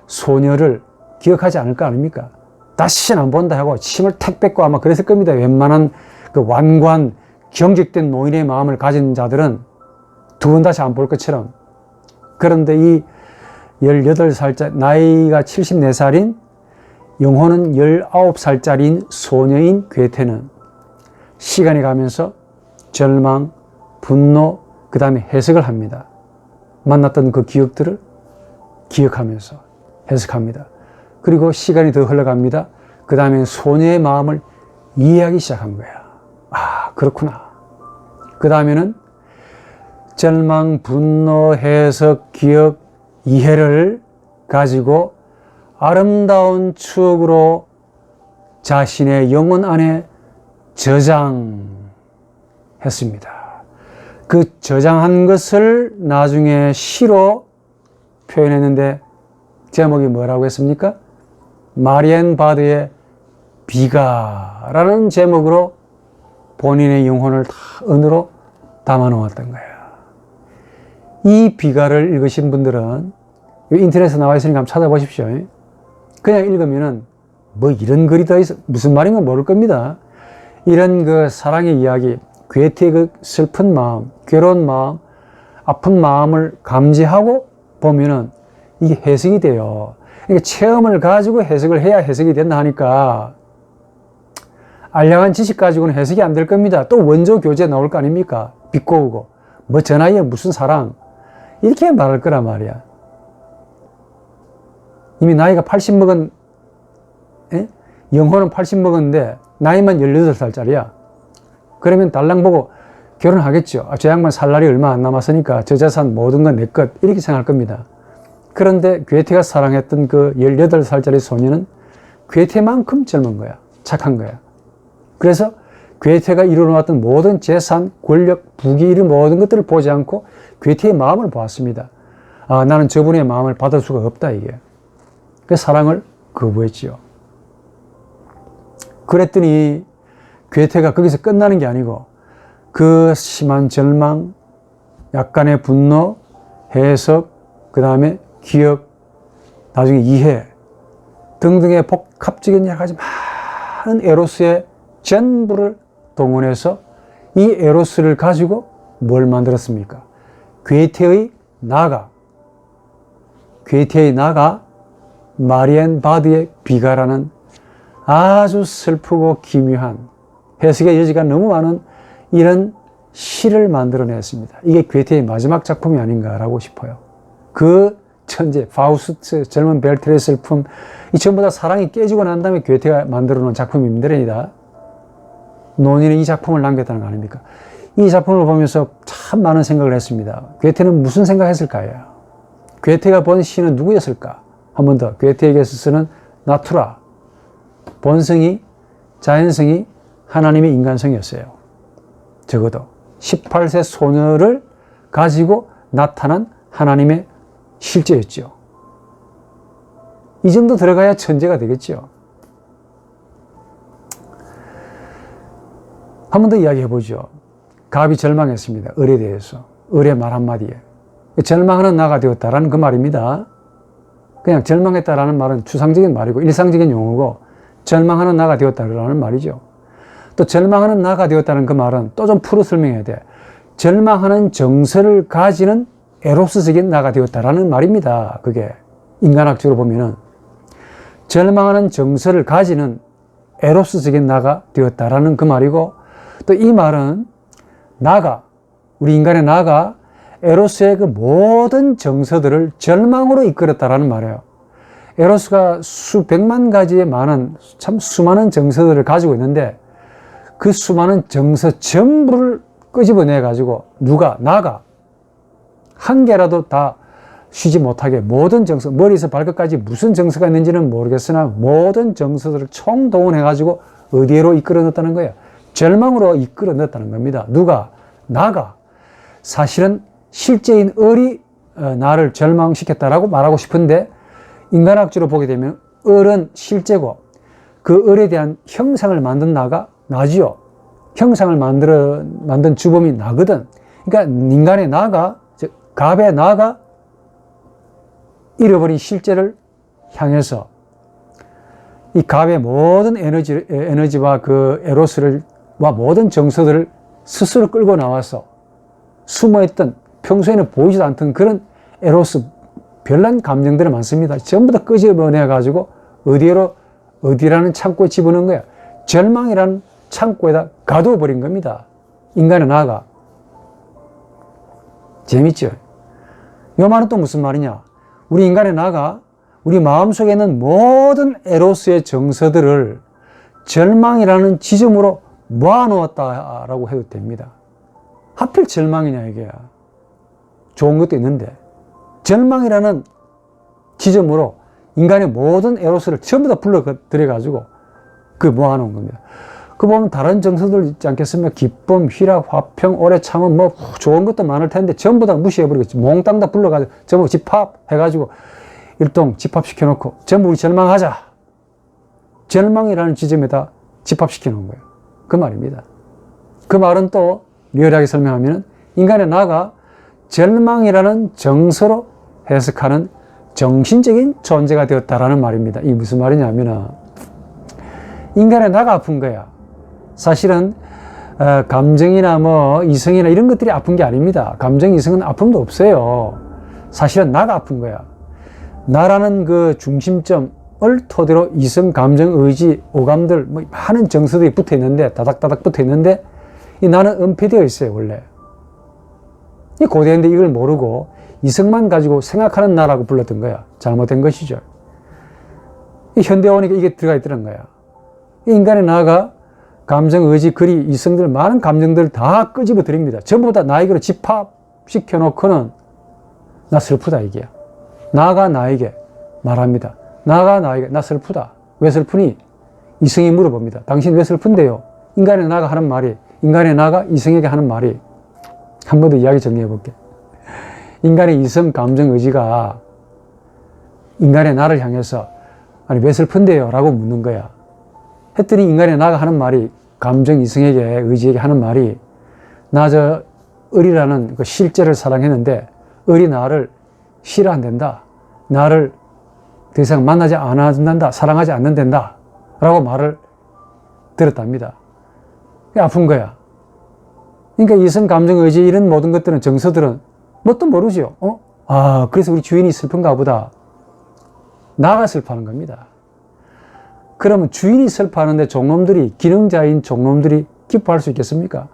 S1: 소녀를 기억하지 않을 거 아닙니까? 다시는 안 본다 하고 침을 택 뱉고 아마 그랬을 겁니다. 웬만한 그 완고한 경직된 노인의 마음을 가진 자들은 두 번 다시 안 볼 것처럼, 그런데 이 18살짜리, 나이가 74살인 영혼은 19살짜리인 소녀인 괴테는 시간이 가면서 절망, 분노, 그 다음에 해석을 합니다. 만났던 그 기억들을 기억하면서 해석합니다. 그리고 시간이 더 흘러갑니다. 그 다음에 소녀의 마음을 이해하기 시작한 거야. 아, 그렇구나. 그 다음에는 절망, 분노, 해석, 기억, 이해를 가지고 아름다운 추억으로 자신의 영혼 안에 저장했습니다. 그 저장한 것을 나중에 시로 표현했는데 제목이 뭐라고 했습니까? 마리엔 바드의 비가라는 제목으로 본인의 영혼을 다 은으로 담아 놓았던 거예요. 이 비가를 읽으신 분들은 인터넷에 나와 있으니까 한번 찾아보십시오. 그냥 읽으면은 뭐 이런 글이 더 있어, 무슨 말인가 모를 겁니다. 이런 그 사랑의 이야기, 괴테의 그 슬픈 마음, 괴로운 마음, 아픈 마음을 감지하고 보면은 이게 해석이 돼요. 그러니까 체험을 가지고 해석을 해야 해석이 된다 하니까 알량한 지식 가지고는 해석이 안 될 겁니다. 또 원조 교재 나올 거 아닙니까? 비꼬고 뭐 저 나이에 무슨 사랑 이렇게 말할 거란 말이야. 이미 나이가 80 먹은, 영혼은 80 먹었는데 나이만 18살짜리야. 그러면 달랑 보고 결혼하겠죠. 아, 저 양반 살 날이 얼마 안 남았으니까 저 재산 모든 건 내 것, 이렇게 생각할 겁니다. 그런데 괴테가 사랑했던 그 18살짜리 소녀는 괴테만큼 젊은 거야. 착한 거야. 그래서 괴테가 이루어놓았던 모든 재산, 권력, 부귀 이런 모든 것들을 보지 않고 괴테의 마음을 보았습니다. 아, 나는 저분의 마음을 받을 수가 없다, 이게. 그 사랑을 거부했지요. 그랬더니 괴테가 거기서 끝나는 게 아니고 그 심한 절망, 약간의 분노, 해석, 그 다음에 기억, 나중에 이해 등등의 복합적인 여러 가지 많은 에로스의 전부를 동원해서 이 에로스를 가지고 뭘 만들었습니까? 괴테의 나가, 마리엔 바드의 비가라는 아주 슬프고 기묘한 해석의 여지가 너무 많은 이런 시를 만들어냈습니다. 이게 괴테의 마지막 작품이 아닌가라고 싶어요. 그 천재, 파우스트, 젊은 벨트의 슬픔, 이 전부 다 사랑이 깨지고 난 다음에 괴테가 만들어 놓은 작품입니다. 논인은 이 작품을 남겼다는 거 아닙니까? 이 작품을 보면서 참 많은 생각을 했습니다. 괴테는 무슨 생각했을까요? 괴테가 본 시는 누구였을까? 한 번 더, 괴테에게서 쓰는 나투라, 본성이, 자연성이 하나님의 인간성이었어요. 적어도 18세 소녀를 가지고 나타난 하나님의 실제였죠. 이 정도 들어가야 천재가 되겠죠. 한 번 더 이야기해 보죠. 갑이 절망했습니다. 을에 대해서. 을의 말 한마디에. 절망하는 나가 되었다라는 그 말입니다. 그냥 절망했다라는 말은 추상적인 말이고 일상적인 용어고 절망하는 나가 되었다라는 말이죠. 또 절망하는 나가 되었다는 그 말은 또 좀 풀어 설명해야 돼. 절망하는 정서를 가지는 에로스적인 나가 되었다라는 말입니다. 그게 인간학적으로 보면은 절망하는 정서를 가지는 에로스적인 나가 되었다라는 그 말이고 또 이 말은 나가, 우리 인간의 나가 에로스의 그 모든 정서들을 절망으로 이끌었다라는 말이에요. 에로스가 수백만 가지의 많은 참 수많은 정서들을 가지고 있는데 그 수많은 정서 전부를 끄집어내 가지고 누가, 나가 한 개라도 다 쉬지 못하게 모든 정서, 머리에서 발끝까지 무슨 정서가 있는지는 모르겠으나 모든 정서들을 총동원해 가지고 어디로 이끌어 넣었다는 거예요. 절망으로 이끌어 넣었다는 겁니다. 누가? 나가. 사실은 실제인 을이 나를 절망시켰다라고 말하고 싶은데 인간학적으로 보게 되면 을은 실제고 그 을에 대한 형상을 만든 나가 나지요. 형상을 만든 주범이 나거든. 그러니까 인간의 나가, 즉 갑의 나가 잃어버린 실제를 향해서 이 갑의 모든 에너지와 그 에로스를 모든 정서들을 스스로 끌고 나와서 숨어있던 평소에는 보이지도 않던 그런 에로스, 별난 감정들이 많습니다. 전부 다 끄집어내가지고 어디라는 창고에 집어넣은 거야. 절망이라는 창고에다 가두어 버린 겁니다. 인간의 나가. 재밌죠? 이 말은 또 무슨 말이냐? 우리 인간의 나가 우리 마음속에 있는 모든 에로스의 정서들을 절망이라는 지점으로 모아놓았다라고 해도 됩니다. 하필 절망이냐 이게. 좋은 것도 있는데 절망이라는 지점으로 인간의 모든 에로스를 전부 다 불러들여가지고 그 모아놓은 겁니다. 그 보면 다른 정서들 있지 않겠습니까? 기쁨, 희락, 화평, 오래 참음, 뭐 좋은 것도 많을 텐데 전부 다 무시해버리겠지. 몽땅 다 불러가지고 전부 집합해가지고 일동 집합시켜놓고 전부 우리 절망하자. 절망이라는 지점에다 집합시켜놓은 거예요. 그 말입니다. 그 말은 또 리얼하게 설명하면 인간의 나가 절망이라는 정서로 해석하는 정신적인 존재가 되었다라는 말입니다. 이게 무슨 말이냐면 인간의 나가 아픈 거야. 사실은 감정이나 뭐 이성이나 이런 것들이 아픈 게 아닙니다. 감정, 이성은 아픔도 없어요. 사실은 나가 아픈 거야. 나라는 그 중심점을 토대로 이성, 감정, 의지, 오감들 뭐 많은 정서들이 붙어 있는데 다닥다닥 붙어 있는데 이 나는 은폐되어 있어요. 원래 이 고대인데 이걸 모르고 이성만 가지고 생각하는 나라고 불렀던 거야. 잘못된 것이죠. 이 현대에 오니까 이게 들어가 있더란 거야. 이 인간의 나가 감정, 의지, 거리, 이성들 많은 감정들을 다 끄집어 드립니다. 전부 다 나에게로 집합시켜 놓고는 나 슬프다 이게야. 나가 나에게 말합니다. 나가 나에게 나 슬프다. 왜 슬프니? 이성이 물어봅니다. 당신 왜 슬픈데요? 인간의 나가 하는 말이, 인간의 나가 이성에게 하는 말이, 한 번 더 이야기 정리해 볼게. 인간의 이성, 감정, 의지가 인간의 나를 향해서 아니 왜 슬픈데요? 라고 묻는 거야. 했더니 인간의 나가 하는 말이, 감정, 이성에게, 의지에게 하는 말이, 나 저 을이라는 그 실제를 사랑했는데 을이 나를 싫어한단다. 나를 더 이상 만나지 않는다. 사랑하지 않는단다. 라고 말을 들었답니다. 아픈 거야. 그러니까 이성, 감정, 의지 이런 모든 것들은 정서들은 뭣도 모르죠. 그래서 우리 주인이 슬픈가 보다. 나가 슬퍼하는 겁니다. 그러면 주인이 슬퍼하는데 종놈들이, 기능자인 종놈들이 기뻐할 수 있겠습니까?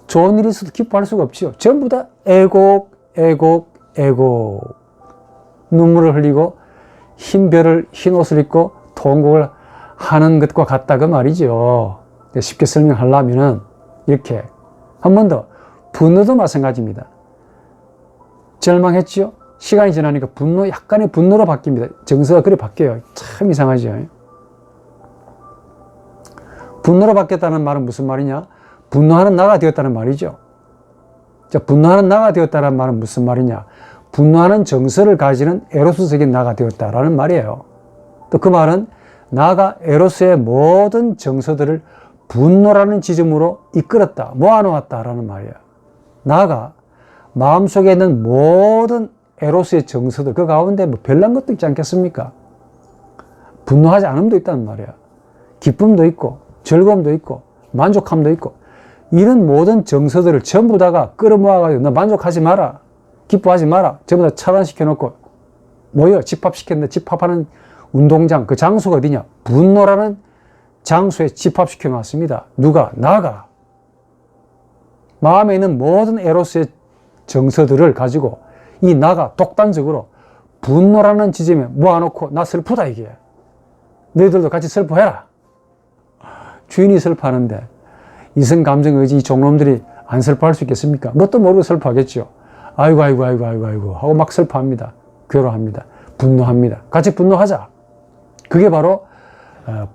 S1: 좋은 일이 있어도 기뻐할 수가 없죠. 전부 다 애곡. 눈물을 흘리고 흰 옷을 입고 통곡을 하는 것과 같다 그 말이죠. 쉽게 설명하려면은 이렇게 한 번 더, 분노도 마찬가지입니다. 절망했지요? 시간이 지나니까 약간의 분노로 바뀝니다. 정서가 그래 바뀌어요. 참 이상하죠. 분노로 바뀌었다는 말은 무슨 말이냐? 분노하는 나가 되었다는 말이죠. 자, 분노하는 나가 되었다는 말은 무슨 말이냐? 분노하는 정서를 가지는 에로스적인 나가 되었다라는 말이에요. 또 그 말은 나가 에로스의 모든 정서들을 분노라는 지점으로 이끌었다, 모아놓았다라는 말이에요. 나가 마음속에 있는 모든 에로스의 정서들, 그 가운데 뭐 별난 것도 있지 않겠습니까? 분노하지 않음도 있다는 말이에요. 기쁨도 있고, 즐거움도 있고, 만족함도 있고, 이런 모든 정서들을 전부 다가 끌어모아가지고 너 만족하지 마라, 기뻐하지 마라, 전부 다 차단시켜 놓고 모여 집합시켰는데, 집합하는 운동장, 그 장소가 어디냐? 분노라는 장소에 집합시켜 놨습니다. 누가? 나가. 마음에 있는 모든 에로스의 정서들을 가지고 이 나가 독단적으로 분노라는 지점에 모아놓고 나 슬프다 이게. 너희들도 같이 슬퍼해라. 주인이 슬퍼하는데 이성, 감정, 의지 이 종놈들이 안 슬퍼할 수 있겠습니까? 뭣도 모르고 슬퍼하겠죠. 아이고 하고 막 슬퍼합니다. 괴로워합니다. 분노합니다. 같이 분노하자. 그게 바로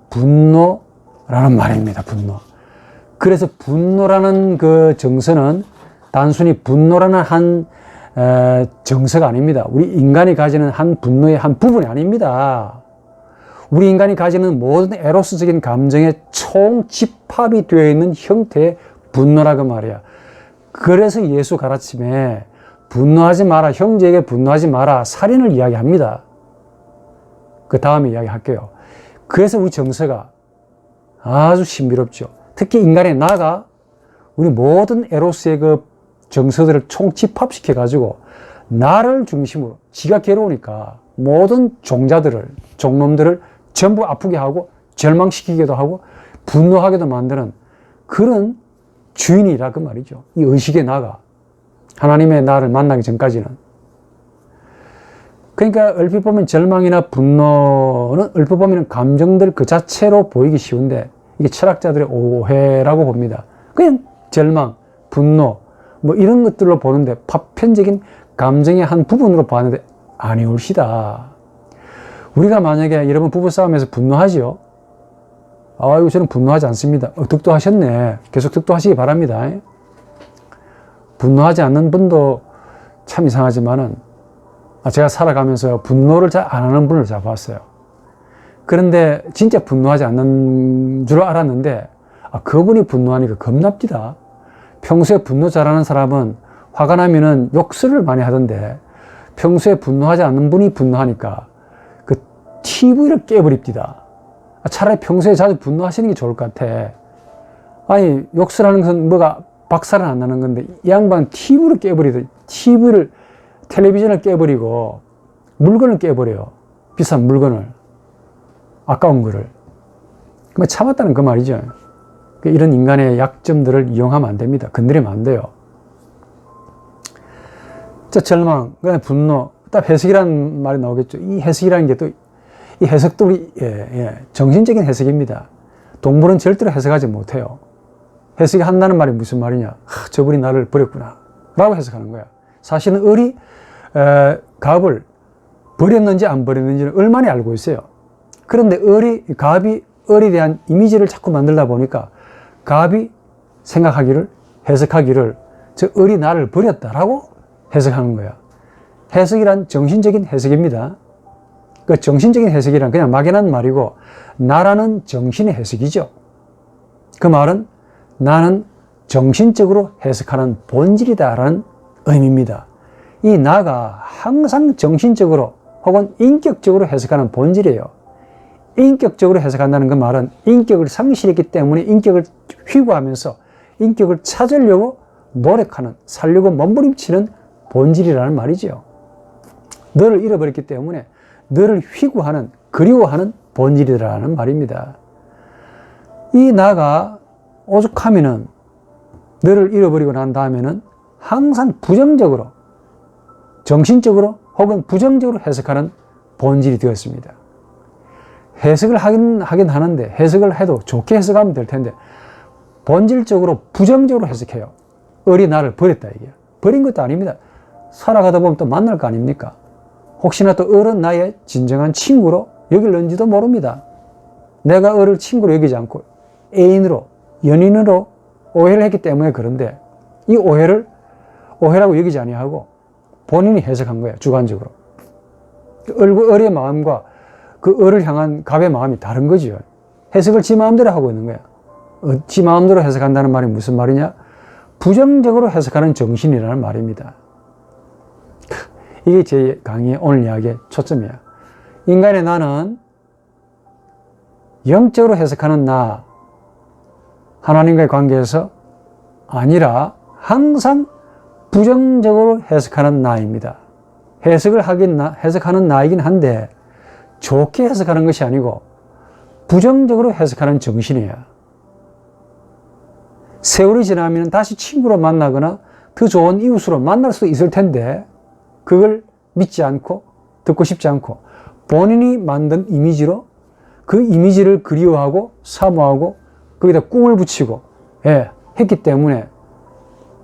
S1: 분노라는 말입니다. 분노. 그래서 분노라는 그 정서는 단순히 분노라는 한 정서가 아닙니다. 우리 인간이 가지는 한 분노의 한 부분이 아닙니다. 우리 인간이 가지는 모든 에로스적인 감정의 총집합이 되어 있는 형태의 분노라고 말이야. 그래서 예수 가르침에 분노하지 마라, 형제에게 분노하지 마라, 살인을 이야기합니다. 그 다음에 이야기할게요. 그래서 우리 정서가 아주 신비롭죠. 특히 인간의 나가 우리 모든 에로스의 그 정서들을 총집합시켜 가지고 나를 중심으로, 지가 괴로우니까 모든 종자들을, 종놈들을 전부 아프게 하고 절망시키기도 하고 분노하게도 만드는 그런 주인이라 그 말이죠. 이 의식의 나가, 하나님의 나를 만나기 전까지는. 그러니까 얼핏 보면 절망이나 분노는 얼핏 보면 감정들 그 자체로 보이기 쉬운데 이게 철학자들의 오해라고 봅니다. 그냥 절망, 분노 뭐 이런 것들로 보는데 파편적인 감정의 한 부분으로 봤는데 아니올시다. 우리가 만약에 여러분 부부싸움에서 분노하죠. 아이고 저는 분노하지 않습니다. 득도하셨네. 계속 득도하시기 바랍니다. 분노하지 않는 분도 참 이상하지만은 제가 살아가면서 분노를 잘 안 하는 분을 잡아봤어요. 그런데 진짜 분노하지 않는 줄 알았는데 그분이 분노하니까 겁납니다. 평소에 분노 잘하는 사람은 화가 나면은 욕설을 많이 하던데 평소에 분노하지 않는 분이 분노하니까 그 TV를 깨버립니다. 차라리 평소에 자주 분노하시는 게 좋을 것 같아. 아니 욕설하는 것은 뭐가 박살은 안 나는 건데 이 양반 TV를 깨버리더 텔레비전을 깨버리고 물건을 깨버려요. 비싼 물건을, 아까운 거를. 그러면 참았다는 그 말이죠. 이런 인간의 약점들을 이용하면 안 됩니다. 건드리면 안 돼요. 절망, 분노, 딱 해석이라는 말이 나오겠죠. 이 해석이라는 게 또, 이 해석도 우리, 정신적인 해석입니다. 동물은 절대로 해석하지 못해요. 해석이 한다는 말이 무슨 말이냐. 저분이 나를 버렸구나. 라고 해석하는 거야. 사실은 을이, 갑을 버렸는지 안 버렸는지는 을만이 알고 있어요. 그런데 갑이 을에 대한 이미지를 자꾸 만들다 보니까 갑이 생각하기를, 해석하기를 저 을이 나를 버렸다라고 해석하는 거야. 해석이란 정신적인 해석입니다. 그 정신적인 해석이란 그냥 막연한 말이고 나라는 정신의 해석이죠. 그 말은 나는 정신적으로 해석하는 본질이다라는 의미입니다. 이 나가 항상 정신적으로 혹은 인격적으로 해석하는 본질이에요. 인격적으로 해석한다는 그 말은 인격을 상실했기 때문에 인격을 휘구하면서 인격을 찾으려고 노력하는, 살려고 몸부림치는 본질이라는 말이죠. 너를 잃어버렸기 때문에 너를 휘구하는, 그리워하는 본질이라는 말입니다. 이 나가 오죽하면은 너를 잃어버리고 난 다음에는 항상 부정적으로, 정신적으로 혹은 부정적으로 해석하는 본질이 되었습니다. 해석을 하긴 하는데 해석을 해도 좋게 해석하면 될 텐데 본질적으로 부정적으로 해석해요. 을이 나를 버렸다 이게. 버린 것도 아닙니다. 살아가다 보면 또 만날 거 아닙니까? 혹시나 또 을은 나의 진정한 친구로 여길는지도 모릅니다. 내가 을을 친구로 여기지 않고 애인으로, 연인으로 오해를 했기 때문에 그런데 이 오해라고 여기지 아니하고 본인이 해석한 거예요. 주관적으로. 을의 마음과 그 을을 향한 갑의 마음이 다른 거죠. 해석을 지 마음대로 하고 있는 거야. 지 마음대로 해석한다는 말이 무슨 말이냐? 부정적으로 해석하는 정신이라는 말입니다. 이게 제 강의의 오늘 이야기의 초점이야. 인간의 나는 영적으로 해석하는 나, 하나님과의 관계에서 아니라 항상 부정적으로 해석하는 나입니다. 해석하는 나이긴 한데 좋게 해석하는 것이 아니고 부정적으로 해석하는 정신이야. 세월이 지나면 다시 친구로 만나거나 더 좋은 이웃으로 만날 수도 있을 텐데 그걸 믿지 않고 듣고 싶지 않고 본인이 만든 이미지로 그 이미지를 그리워하고 사모하고 거기다 꿈을 붙이고 했기 때문에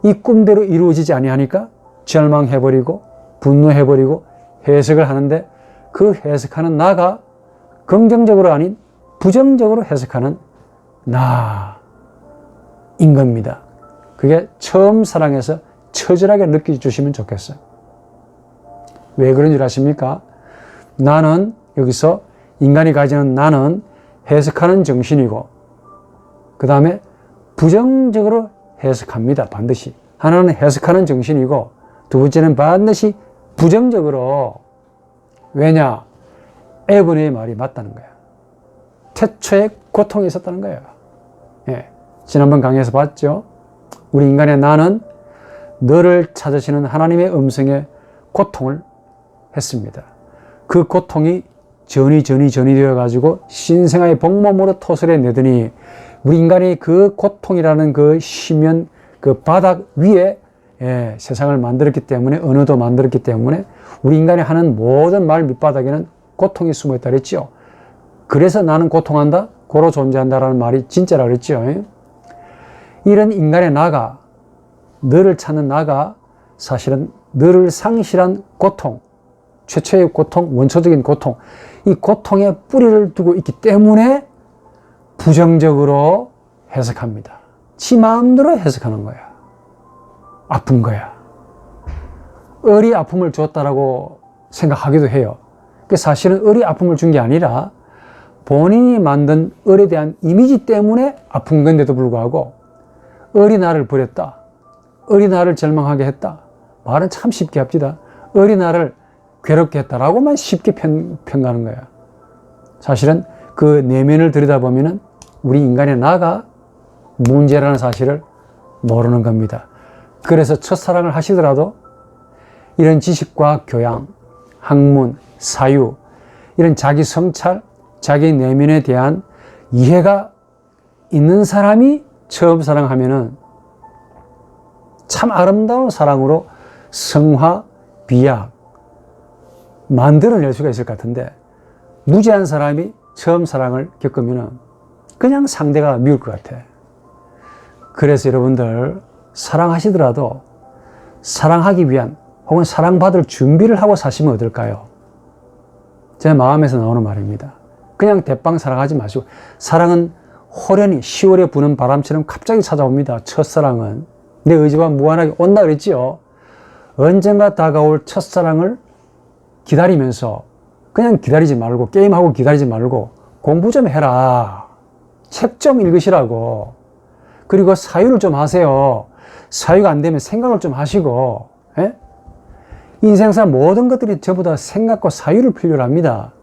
S1: 이 꿈대로 이루어지지 아니하니까 절망해버리고 분노해버리고 해석을 하는데 그 해석하는 나가 긍정적으로 아닌 부정적으로 해석하는 나인 겁니다. 그게 처음 사랑해서 처절하게 느껴주시면 좋겠어요. 왜 그런 줄 아십니까? 나는 여기서 인간이 가지는 나는 해석하는 정신이고 그 다음에 부정적으로 해석합니다. 반드시. 하나는 해석하는 정신이고 두 번째는 반드시 부정적으로. 왜냐? 에브네의 말이 맞다는 거야. 태초에 고통이 있었다는 거예요. 지난번 강의에서 봤죠. 우리 인간의 나는 너를 찾으시는 하나님의 음성에 고통을 했습니다. 그 고통이 전이 되어 가지고 신생아의 복몸으로 토설해 내더니 우리 인간이 그 고통이라는 그 심연 그 바닥 위에 세상을 만들었기 때문에, 언어도 만들었기 때문에 우리 인간이 하는 모든 말 밑바닥에는 고통이 숨어 있다 그랬죠. 그래서 나는 고통한다, 고로 존재한다라는 말이 진짜라 그랬죠. 이런 인간의 나가, 너를 찾는 나가 사실은 너를 상실한 고통, 최초의 고통, 원초적인 고통, 이 고통에 뿌리를 두고 있기 때문에 부정적으로 해석합니다. 지 마음대로 해석하는 거야. 아픈 거야. 을이 아픔을 줬다라고 생각하기도 해요. 사실은 을이 아픔을 준 게 아니라 본인이 만든 을에 대한 이미지 때문에 아픈 건데도 불구하고 을이 나를 버렸다, 을이 나를 절망하게 했다, 말은 참 쉽게 합시다. 을이 나를 괴롭게 했다라고만 쉽게 평가하는 거야. 사실은 그 내면을 들여다보면 우리 인간의 나가 문제라는 사실을 모르는 겁니다. 그래서 첫사랑을 하시더라도 이런 지식과 교양, 학문, 사유, 이런 자기 성찰, 자기 내면에 대한 이해가 있는 사람이 처음 사랑하면은 참 아름다운 사랑으로 성화, 비약 만들어낼 수가 있을 것 같은데, 무지한 사람이 처음 사랑을 겪으면은 그냥 상대가 미울 것 같아. 그래서 여러분들 사랑하시더라도 사랑하기 위한 혹은 사랑받을 준비를 하고 사시면 어떨까요? 제 마음에서 나오는 말입니다. 그냥 대빵 사랑하지 마시고, 사랑은 호련히 10월에 부는 바람처럼 갑자기 찾아옵니다. 첫사랑은 내 의지와 무한하게 온다 그랬지요. 언젠가 다가올 첫사랑을 기다리면서 그냥 기다리지 말고, 게임하고 기다리지 말고 공부 좀 해라, 책 좀 읽으시라고, 그리고 사유를 좀 하세요. 사유가 안 되면 생각을 좀 하시고, 인생사 모든 것들이 전부 다 생각과 사유를 필요로 합니다.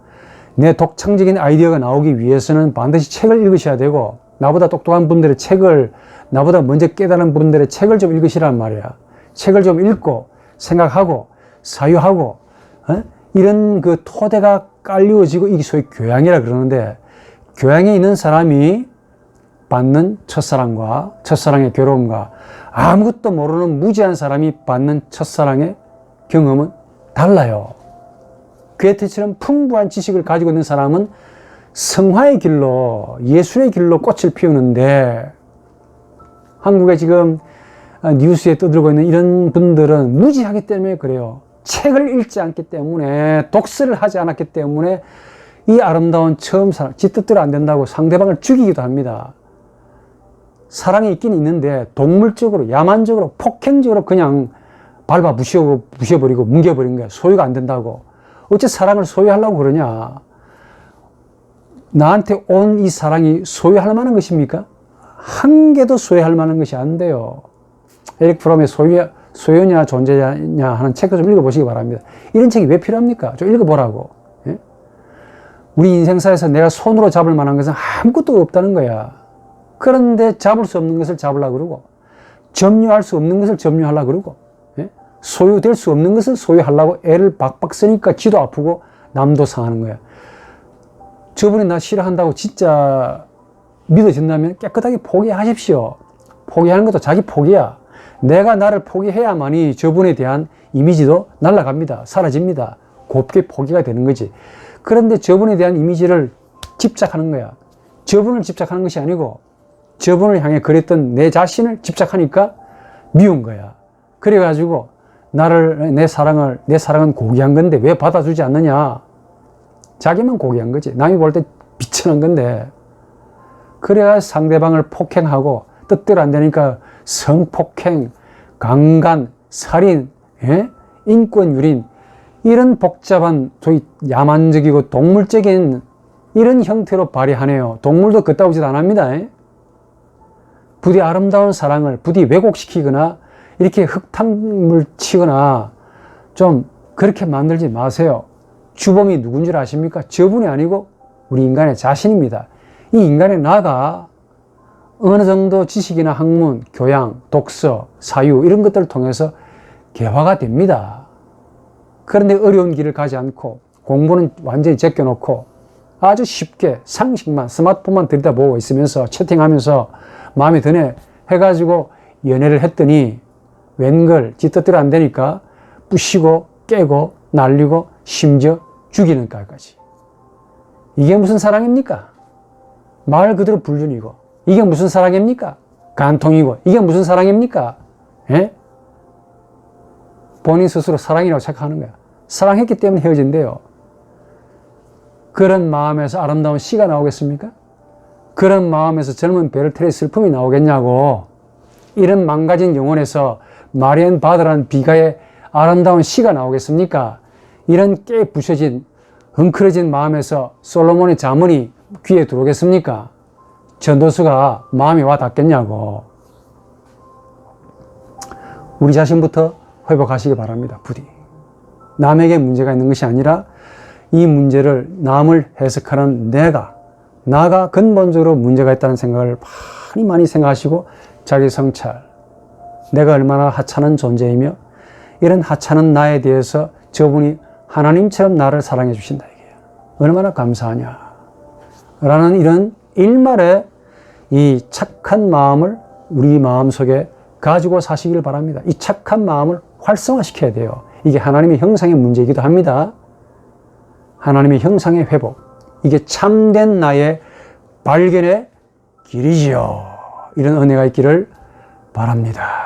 S1: 내 독창적인 아이디어가 나오기 위해서는 반드시 책을 읽으셔야 되고, 나보다 똑똑한 분들의 책을, 나보다 먼저 깨달은 분들의 책을 좀 읽으시란 말이야. 책을 좀 읽고 생각하고 사유하고 이런 그 토대가 깔려지고, 이게 소위 교양이라 그러는데, 교양에 있는 사람이 받는 첫사랑과 첫사랑의 괴로움과 아무것도 모르는 무지한 사람이 받는 첫사랑의 경험은 달라요. 괴테처럼 풍부한 지식을 가지고 있는 사람은 성화의 길로, 예술의 길로 꽃을 피우는데, 한국에 지금 뉴스에 떠들고 있는 이런 분들은 무지하기 때문에 그래요. 책을 읽지 않기 때문에, 독서를 하지 않았기 때문에 이 아름다운 처음 사랑, 지 뜻대로 안 된다고 상대방을 죽이기도 합니다. 사랑이 있긴 있는데 동물적으로, 야만적으로, 폭행적으로 그냥 밟아 부셔버리고 뭉개버린 거야. 소유가 안 된다고. 어째 사랑을 소유하려고 그러냐. 나한테 온 이 사랑이 소유할 만한 것입니까? 한 개도 소유할 만한 것이 안 돼요. 에릭 프롬의 소유냐 존재냐 하는 책도 좀 읽어보시기 바랍니다. 이런 책이 왜 필요합니까? 좀 읽어보라고. 예? 우리 인생사에서 내가 손으로 잡을 만한 것은 아무것도 없다는 거야. 그런데 잡을 수 없는 것을 잡으려고 그러고, 점유할 수 없는 것을 점유하려고 그러고, 소유될 수 없는 것을 소유하려고 애를 박박 쓰니까 지도 아프고 남도 상하는 거야. 저분이 나 싫어한다고 진짜 믿어진다면 깨끗하게 포기하십시오. 포기하는 것도 자기 포기야. 내가 나를 포기해야만이 저분에 대한 이미지도 날아갑니다. 사라집니다. 곱게 포기가 되는 거지. 그런데 저분에 대한 이미지를 집착하는 거야. 저분을 집착하는 것이 아니고 저분을 향해 그랬던 내 자신을 집착하니까 미운 거야. 그래가지고 내 사랑은 고귀한 건데 왜 받아주지 않느냐. 자기만 고귀한 거지. 남이 볼 때 비천한 건데. 그래야 상대방을 폭행하고, 뜻대로 안 되니까 성폭행, 강간, 살인, 인권유린, 이런 복잡한 소위 야만적이고 동물적인 이런 형태로 발휘하네요. 동물도 그따위 짓 안 합니다. 부디 아름다운 사랑을 부디 왜곡시키거나 이렇게 흙탕물 치거나 좀 그렇게 만들지 마세요. 주범이 누군 줄 아십니까? 저분이 아니고 우리 인간의 자신입니다. 이 인간의 나가 어느 정도 지식이나 학문, 교양, 독서, 사유 이런 것들을 통해서 개화가 됩니다. 그런데 어려운 길을 가지 않고 공부는 완전히 제껴놓고 아주 쉽게 상식만, 스마트폰만 들여다보고 있으면서 채팅하면서 마음에 드네 해가지고 연애를 했더니 웬걸 지 뜻대로 안 되니까 부시고 깨고 날리고 심지어 죽이는 까지. 이게 무슨 사랑입니까? 말 그대로 불륜이고 이게 무슨 사랑입니까? 간통이고 이게 무슨 사랑입니까? 예? 본인 스스로 사랑이라고 착각하는 거야. 사랑했기 때문에 헤어진대요. 그런 마음에서 아름다운 시가 나오겠습니까? 그런 마음에서 젊은 베르테르의 슬픔이 나오겠냐고. 이런 망가진 영혼에서 마리엔 바드라는 비가의 아름다운 시가 나오겠습니까? 이런 깨 부셔진 헝클어진 마음에서 솔로몬의 자문이 귀에 들어오겠습니까? 전도수가 마음이 와 닿겠냐고. 우리 자신부터 회복하시기 바랍니다. 부디. 남에게 문제가 있는 것이 아니라 이 문제를 남을 해석하는 나가 근본적으로 문제가 있다는 생각을 많이 생각하시고 자기 성찰, 내가 얼마나 하찮은 존재이며 이런 하찮은 나에 대해서 저분이 하나님처럼 나를 사랑해 주신다 이게요. 얼마나 감사하냐 라는 이런 일말의 이 착한 마음을 우리 마음속에 가지고 사시길 바랍니다. 이 착한 마음을 활성화시켜야 돼요. 이게 하나님의 형상의 문제이기도 합니다. 하나님의 형상의 회복. 이게 참된 나의 발견의 길이지요. 이런 은혜가 있기를 바랍니다.